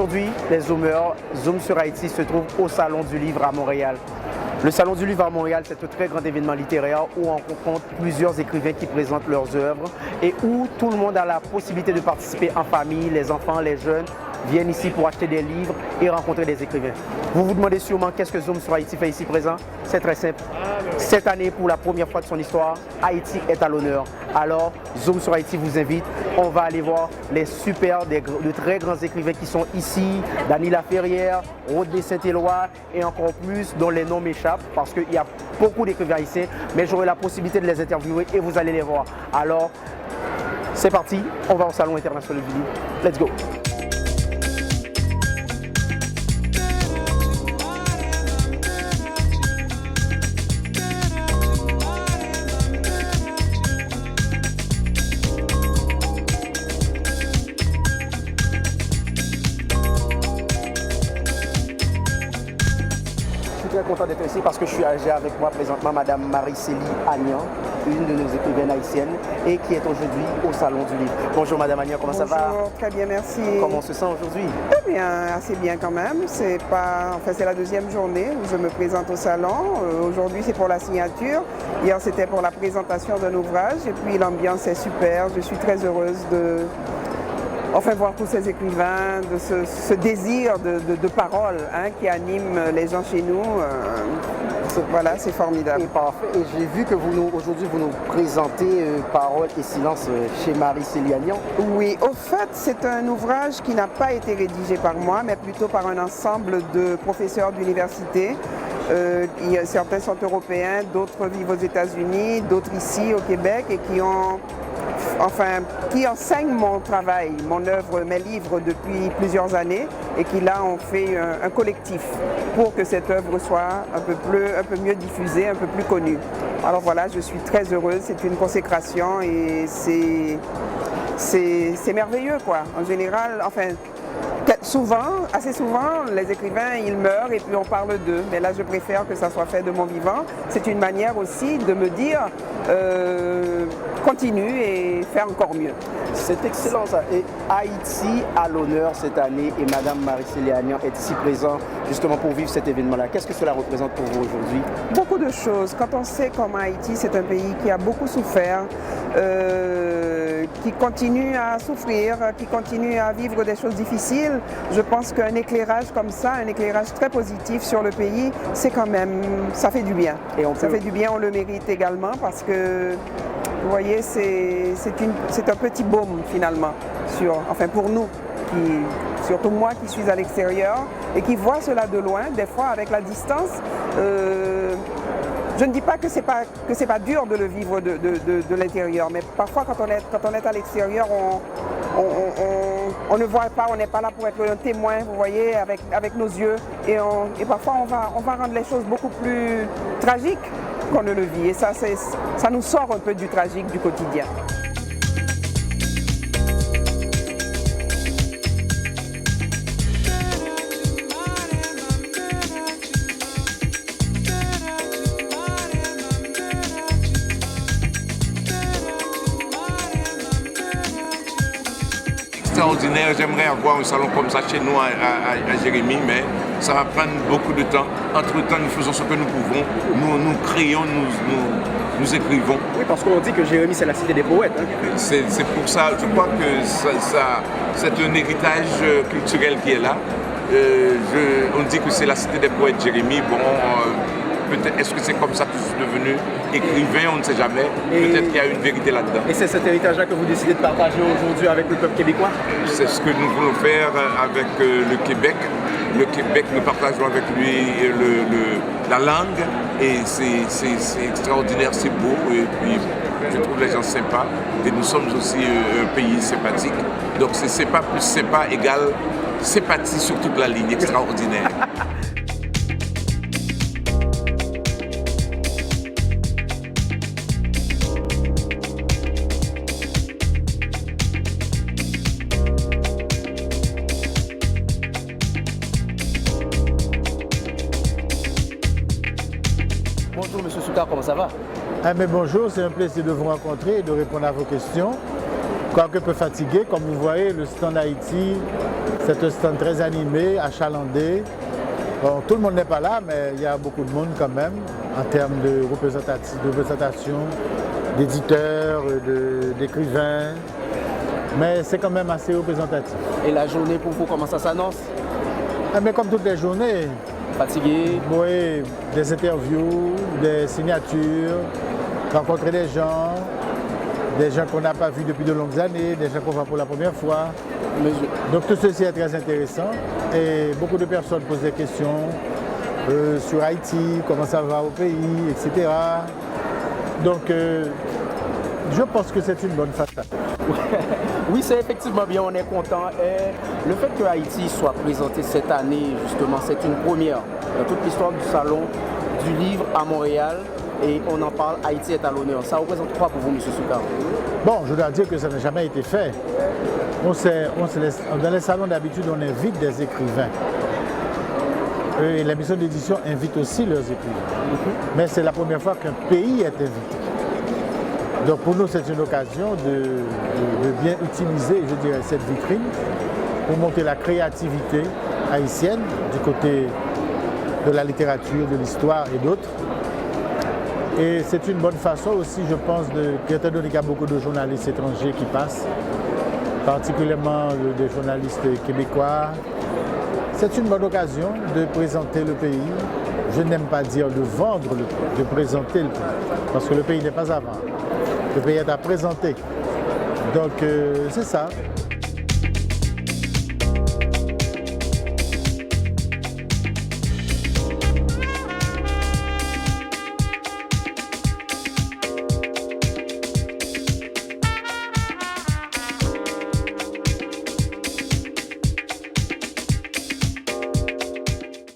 Aujourd'hui, les Zoomers, Zoom sur Haïti se trouve au Salon du Livre à Montréal. Le Salon du Livre à Montréal, c'est un très grand événement littéraire où on rencontre plusieurs écrivains qui présentent leurs œuvres et où tout le monde a la possibilité de participer en famille, les enfants, les jeunes viennent ici pour acheter des livres et rencontrer des écrivains. Vous vous demandez sûrement qu'est-ce que Zoom sur Haïti fait ici présent? C'est très simple. Cette année, pour la première fois de son histoire, Haïti est à l'honneur. Alors, Zoom sur Haïti vous invite. On va aller voir les de très grands écrivains qui sont ici, Dany Laferrière, Rodney Saint-Éloi et encore plus, dont les noms m'échappent parce qu'il y a beaucoup d'écrivains haïtiens, mais j'aurai la possibilité de les interviewer et vous allez les voir. Alors, c'est parti, on va au Salon international du livre. Let's go! Je suis très content d'être ici parce que je suis avec moi présentement Madame Marie-Célie Agnan, une de nos écrivaines haïtiennes et qui est aujourd'hui au Salon du Livre. Bonjour Madame Agnan, comment ça va? Bonjour, très bien, merci. Comment on se sent aujourd'hui? Très bien, assez bien quand même. C'est la deuxième journée où je me présente au salon. Aujourd'hui c'est pour la signature. Hier c'était pour la présentation d'un ouvrage et puis l'ambiance est super. Je suis très heureuse de voir tous ces écrivains, de ce désir de parole qui anime les gens chez nous. Voilà, c'est formidable. Et parfait. Et j'ai vu que aujourd'hui vous nous présentez Parole et silence chez Marie-Célie Agnan. Oui, au fait, c'est un ouvrage qui n'a pas été rédigé par moi, mais plutôt par un ensemble de professeurs d'université. Certains sont européens, d'autres vivent aux États-Unis, d'autres ici au Québec et qui enseignent mon travail, mon œuvre, mes livres depuis plusieurs années et qui là ont fait un collectif pour que cette œuvre soit un peu mieux diffusée, un peu plus connue. Alors voilà, je suis très heureuse, c'est une consécration et c'est merveilleux quoi. En général, assez souvent, les écrivains, ils meurent et puis on parle d'eux. Mais là, je préfère que ça soit fait de mon vivant. C'est une manière aussi de me dire, continue et fais encore mieux. C'est excellent ça. Et Haïti à l'honneur cette année et Madame Marie-Célie Agnan est ici présente justement pour vivre cet événement-là. Qu'est-ce que cela représente pour vous aujourd'hui? Beaucoup de choses. Quand on sait comment Haïti, c'est un pays qui a beaucoup souffert, qui continue à souffrir, qui continue à vivre des choses difficiles, je pense qu'un éclairage comme ça, un éclairage très positif sur le pays, c'est quand même, ça fait du bien. Ça fait du bien, on le mérite également parce que, vous voyez, c'est un petit baume finalement, pour nous, surtout moi qui suis à l'extérieur et qui vois cela de loin, des fois avec la distance. Je ne dis pas que c'est pas dur de le vivre de l'intérieur, mais parfois quand on est à l'extérieur, on ne voit pas, on n'est pas là pour être un témoin, vous voyez, avec nos yeux, et parfois on va rendre les choses beaucoup plus tragiques qu'on ne le vit, et ça nous sort un peu du tragique du quotidien. Extraordinaire, j'aimerais avoir un salon comme ça chez nous à Jérémie, mais ça va prendre beaucoup de temps. Entre-temps, nous faisons ce que nous pouvons, nous créons, nous écrivons. Oui, parce qu'on dit que Jérémie, c'est la cité des poètes. C'est pour ça, je crois que c'est un héritage culturel qui est là. On dit que c'est la cité des poètes Jérémie. Bon, peut-être, est-ce que c'est comme ça que je suis devenu écrivain, on ne sait jamais. Peut-être qu'il y a une vérité là-dedans. Et c'est cet héritage-là que vous décidez de partager aujourd'hui avec le peuple québécois? C'est ce que nous voulons faire avec le Québec. Le Québec, nous partageons avec lui la langue et c'est extraordinaire, c'est beau et puis je trouve les gens sympas et nous sommes aussi un pays sympathique. Donc c'est sympa plus sympa égale sympathie sur toute la ligne, extraordinaire. Bonjour Monsieur Soukar, comment ça va? Bonjour, c'est un plaisir de vous rencontrer et de répondre à vos questions. quoique peu fatigué. Comme vous voyez, le stand Haïti, c'est un stand très animé, achalandé. Bon, tout le monde n'est pas là, mais il y a beaucoup de monde quand même, en termes de représentation, d'éditeurs, d'écrivains. Mais c'est quand même assez représentatif. Et la journée pour vous, comment ça s'annonce? Mais comme toutes les journées, fatigué? Oui, des interviews, des signatures, rencontrer des gens qu'on n'a pas vus depuis de longues années, des gens qu'on voit pour la première fois. Donc tout ceci est très intéressant et beaucoup de personnes posent des questions sur Haïti, comment ça va au pays, etc. Donc je pense que c'est une bonne façade. Oui, c'est effectivement bien, on est content. Et le fait que Haïti soit présenté cette année, justement, c'est une première dans toute l'histoire du Salon du Livre à Montréal. Et on en parle, Haïti est à l'honneur. Ça représente quoi pour vous, M. Soukar? Bon, je dois dire que ça n'a jamais été fait. Dans les salons d'habitude, on invite des écrivains. Et la maison d'édition invite aussi leurs écrivains. Mais c'est la première fois qu'un pays est invité. Donc pour nous, c'est une occasion de bien utiliser, je dirais, cette vitrine pour montrer la créativité haïtienne du côté de la littérature, de l'histoire et d'autres. Et c'est une bonne façon aussi, je pense, étant donné qu'il y a beaucoup de journalistes étrangers qui passent, particulièrement des journalistes québécois, c'est une bonne occasion de présenter le pays. Je n'aime pas dire de vendre le pays, de présenter le pays, parce que le pays n'est pas à vendre. Le pays est à présenter. Donc c'est ça.